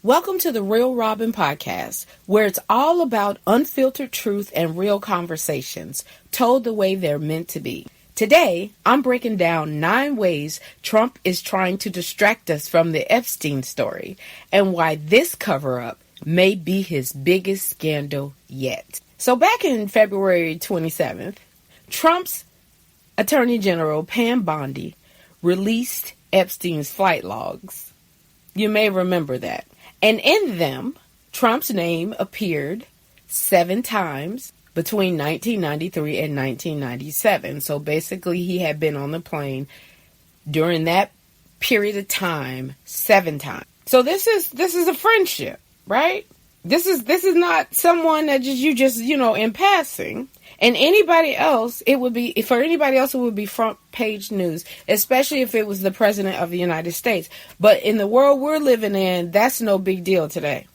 Welcome to the Real Robin podcast, where it's all about unfiltered truth and real conversations, told the way they're meant to be. Today, I'm breaking down 9 ways Trump is trying to distract us from the Epstein story, and why this cover-up may be his biggest scandal yet. So back in February 27th, Trump's Attorney General Pam Bondi released Epstein's flight logs. You may remember that. And in them, Trump's name appeared 7 times between 1993 and 1997. So basically, he had been on the plane during that period of time 7 times. So this is a friendship, right? This is not someone that you just in passing. And anybody else, it would be front page news, especially if it was the president of the United States. But in the world we're living in, that's no big deal today.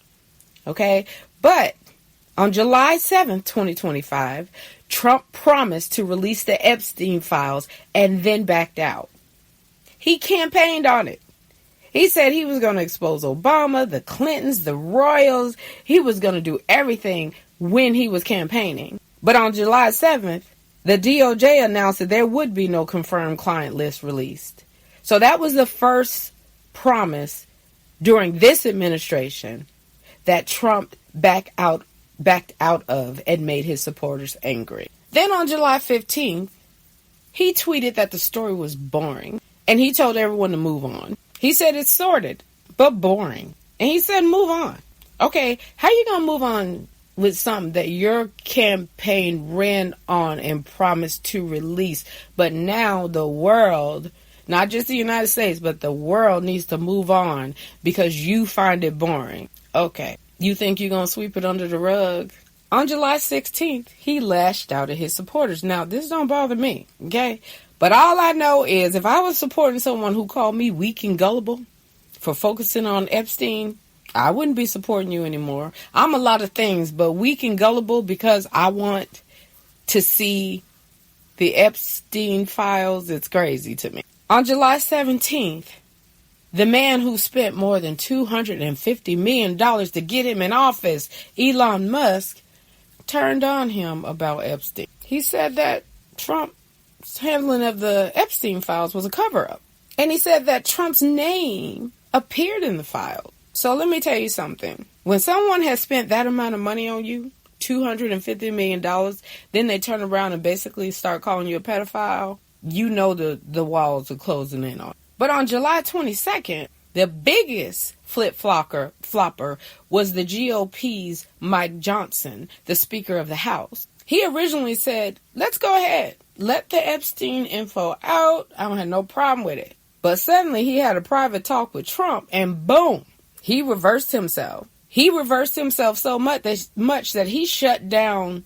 Okay? But on July 7th, 2025, Trump promised to release the Epstein files and then backed out. He campaigned on it. He said he was going to expose Obama, the Clintons, the royals. He was going to do everything when he was campaigning. But on July 7th, the DOJ announced that there would be no confirmed client list released. So that was the first promise during this administration that Trump backed out of and made his supporters angry. Then on July 15th, he tweeted that the story was boring, and he told everyone to move on. He said it's sordid, but boring. And he said move on. Okay, how you going to move on with something that your campaign ran on and promised to release, but now the world, not just the United States, but the world needs to move on because you find it boring? Okay, you think you're going to sweep it under the rug? On July 16th, he lashed out at his supporters. Now, this don't bother me, okay? But all I know is if I was supporting someone who called me weak and gullible for focusing on Epstein, I wouldn't be supporting you anymore. I'm a lot of things, but weak and gullible because I want to see the Epstein files. It's crazy to me. On July 17th, the man who spent more than $250 million to get him in office, Elon Musk, turned on him about Epstein. He said that Trump's handling of the Epstein files was a cover-up. And he said that Trump's name appeared in the file. So let me tell you something. When someone has spent that amount of money on you, $250 million, then they turn around and basically start calling you a pedophile, you know the walls are closing in on. But on July 22nd, the biggest flopper was the GOP's Mike Johnson, the Speaker of the House. He originally said, let's go ahead. Let the Epstein info out. I don't have no problem with it. But suddenly he had a private talk with Trump and boom. He reversed himself. He reversed himself so much that he shut down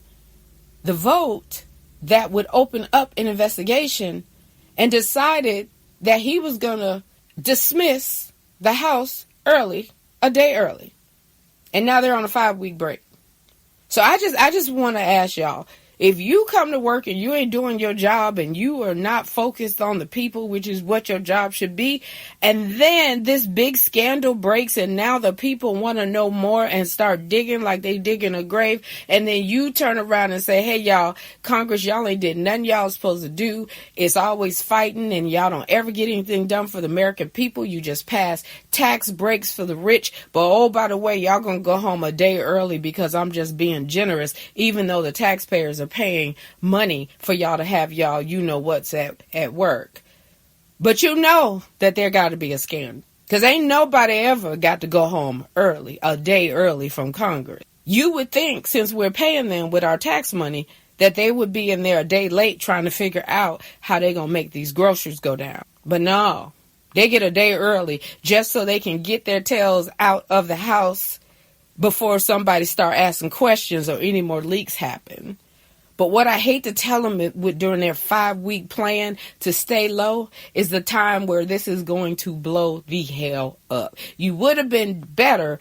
the vote that would open up an investigation and decided that he was going to dismiss the House early, a day early. And now they're on a 5-week break. So I just want to ask y'all, if you come to work and you ain't doing your job and you are not focused on the people, which is what your job should be, and then this big scandal breaks and now the people want to know more and start digging like they digging a grave, and then you turn around and say, hey, y'all, Congress, y'all ain't did nothing y'all supposed to do. It's always fighting and y'all don't ever get anything done for the American people. You just pass tax breaks for the rich. But, oh, by the way, y'all going to go home a day early because I'm just being generous, even though the taxpayers are paying money for y'all to have y'all what's at work. But you know that there got to be a scandal because ain't nobody ever got to go home early, a day early from Congress. You would think, since we're paying them with our tax money, that they would be in there a day late trying to figure out how they're going to make these groceries go down. But no, they get a day early just so they can get their tails out of the house before somebody start asking questions or any more leaks happen. But what I hate to tell them during their 5-week plan to stay low is the time where this is going to blow the hell up. You would have been better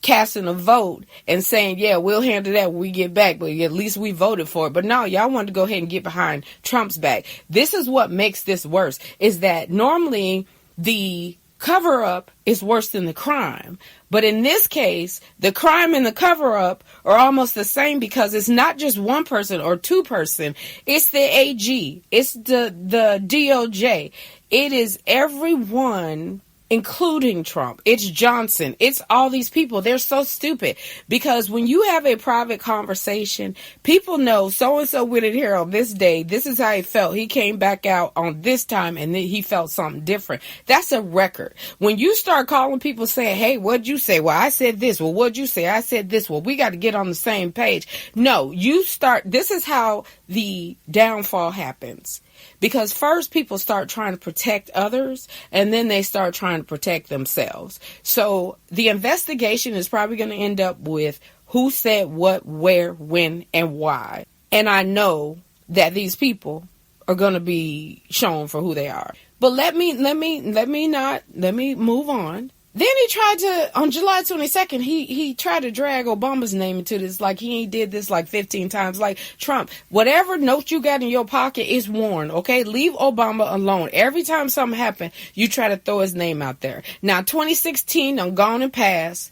casting a vote and saying, yeah, we'll handle that when we get back, but at least we voted for it. But no, y'all wanted to go ahead and get behind Trump's back. This is what makes this worse, is that normally the cover-up is worse than the crime. But in this case, the crime and the cover-up are almost the same because it's not just one person or two person. It's the AG. It's the DOJ. It is everyone, including Trump. It's Johnson. It's all these people. They're so stupid because when you have a private conversation, people know so-and-so went in here on this day. This is how he felt. He came back out on this time and then he felt something different. That's a record. When you start calling people saying, hey, what'd you say? Well, I said this. Well, what'd you say? I said this. Well, we got to get on the same page. No, this is how the downfall happens. Because first people start trying to protect others and then they start trying to protect themselves. So the investigation is probably going to end up with who said what, where, when, and why. And I know that these people are going to be shown for who they are. But let me move on. Then he tried to, on July 22nd, he tried to drag Obama's name into this, like he ain't did this like 15 times. Like, Trump, whatever note you got in your pocket is worn, okay? Leave Obama alone. Every time something happened, you try to throw his name out there. Now, 2016, I'm gone and past.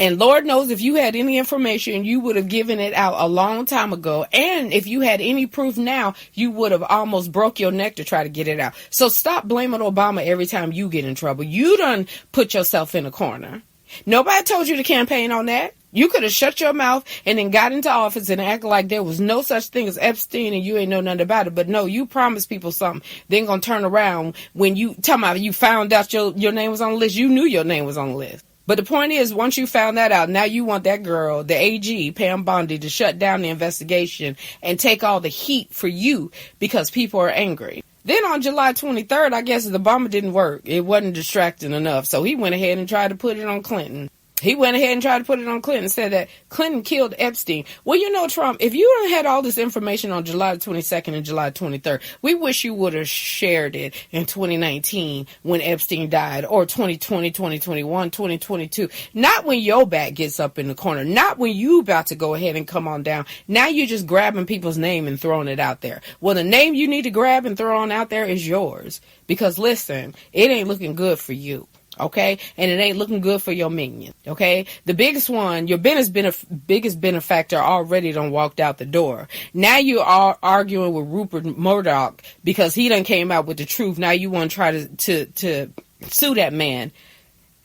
And Lord knows if you had any information, you would have given it out a long time ago. And if you had any proof now, you would have almost broke your neck to try to get it out. So stop blaming Obama every time you get in trouble. You done put yourself in a corner. Nobody told you to campaign on that. You could have shut your mouth and then got into office and act like there was no such thing as Epstein and you ain't know nothing about it. But no, you promised people something. Then gonna turn around when you talking about you found out your name was on the list. You knew your name was on the list. But the point is, once you found that out, now you want that girl, the AG, Pam Bondi, to shut down the investigation and take all the heat for you because people are angry. Then on July 23rd, I guess the bomber didn't work. It wasn't distracting enough. So he went ahead and tried to put it on Clinton. Said that Clinton killed Epstein. Well, you know, Trump, if you had all this information on July 22nd and July 23rd, we wish you would have shared it in 2019 when Epstein died, or 2020, 2021, 2022. Not when your back gets up in the corner. Not when you about to go ahead and come on down. Now you're just grabbing people's name and throwing it out there. Well, the name you need to grab and throw on out there is yours. Because listen, it ain't looking good for you. Okay, and it ain't looking good for your minion. Okay, the biggest one, your biggest benefactor already done walked out the door. Now you are arguing with Rupert Murdoch because he done came out with the truth. Now you want to try to sue that man,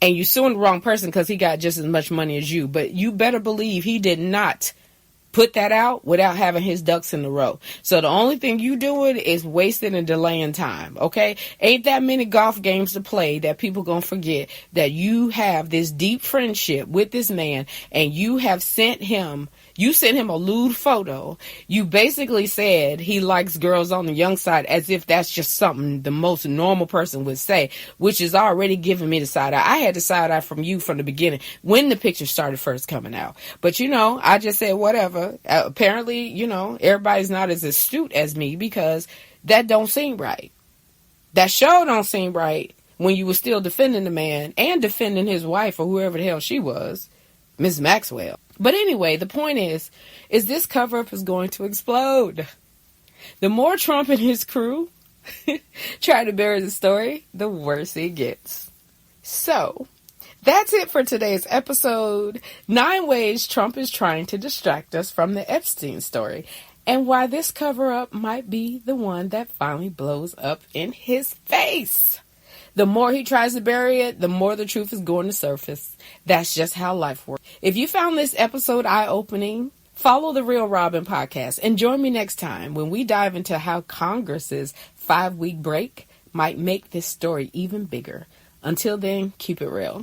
and you suing the wrong person because he got just as much money as you. But you better believe he did not put that out without having his ducks in a row. So the only thing you doing is wasting and delaying time, okay? Ain't that many golf games to play that people gonna forget that you have this deep friendship with this man and you sent him a lewd photo. You basically said he likes girls on the young side as if that's just something the most normal person would say, which is already giving me the side eye. I had the side eye from you from the beginning when the picture started first coming out. But, I just said whatever. Apparently, everybody's not as astute as me because that don't seem right. That sure don't seem right when you were still defending the man and defending his wife or whoever the hell she was, Ms. Maxwell. But anyway, the point is this cover-up is going to explode. The more Trump and his crew try to bury the story, the worse it gets. So, that's it for today's episode. 9 ways Trump is trying to distract us from the Epstein story, and why this cover-up might be the one that finally blows up in his face. The more he tries to bury it, the more the truth is going to surface. That's just how life works. If you found this episode eye-opening, follow the Real Robin podcast and join me next time when we dive into how Congress's 5-week break might make this story even bigger. Until then, keep it real.